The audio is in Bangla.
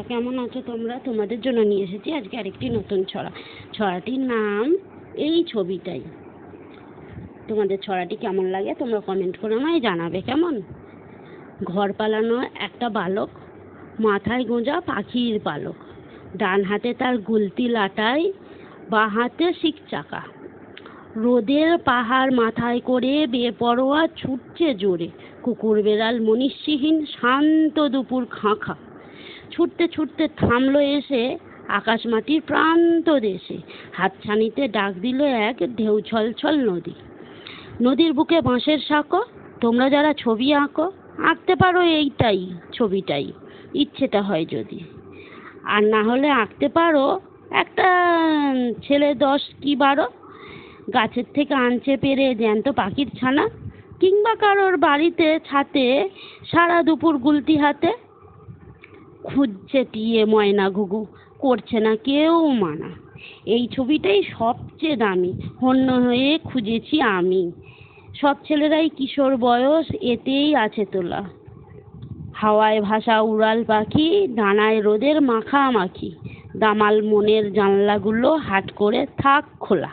বন্ধুরা, কেমন আছো তোমরা? তোমাদের জন্য নিয়ে এসেছি আজকে আরেকটি নতুন ছড়া। ছড়াটির নাম এই ছবিটাই। তোমাদের ছড়াটি কেমন লাগে তোমরা কমেন্ট করে আমায় জানাবে। কেমন? ঘর পালানো একটা বালক, মাথায় গোঁজা পাখির পালক, ডান হাতে তার গুলতি লাটাই, বাঁ হাতে শিক চাকা। রোদের পাহাড় মাথায় করে বেপরোয়া ছুটছে জোরে, কুকুর বেড়াল মনীষীহীন শান্ত দুপুর খাঁখা। ছুটতে ছুটতে থামলো এসে আকাশ মাটির প্রান্ত দেশে, হাতছানিতে ডাক দিল এক ঢেউ ছলছল নদী। নদীর বুকে বাঁশের সাঁকো, তোমরা যারা ছবি আঁকতে পারো এইটাই ছবিটাই, ইচ্ছেটা হয় যদি। আর না হলে আঁকতে পারো একটা ছেলে 10 কি 12 গাছের থেকে আনছে পেরে জ্যান্ত পাখির ছানা, কিংবা কারোর বাড়িতে ছাতে সারা দুপুর গুলতি হাতে। খুঁজছে টিয়ে ময়না ঘুঘু, করছে না কেউ মানা। এই ছবিটাই সবচেয়ে দামি, হন্য হয়ে খুঁজেছি আমি। সব ছেলেরাই কিশোর বয়স এতেই আছে তোলা। হাওয়ায় ভাসা উড়াল পাখি, ডানায় রোদের মাখামাখি। দামাল মনের জানলাগুলো হাট করে থাক খোলা।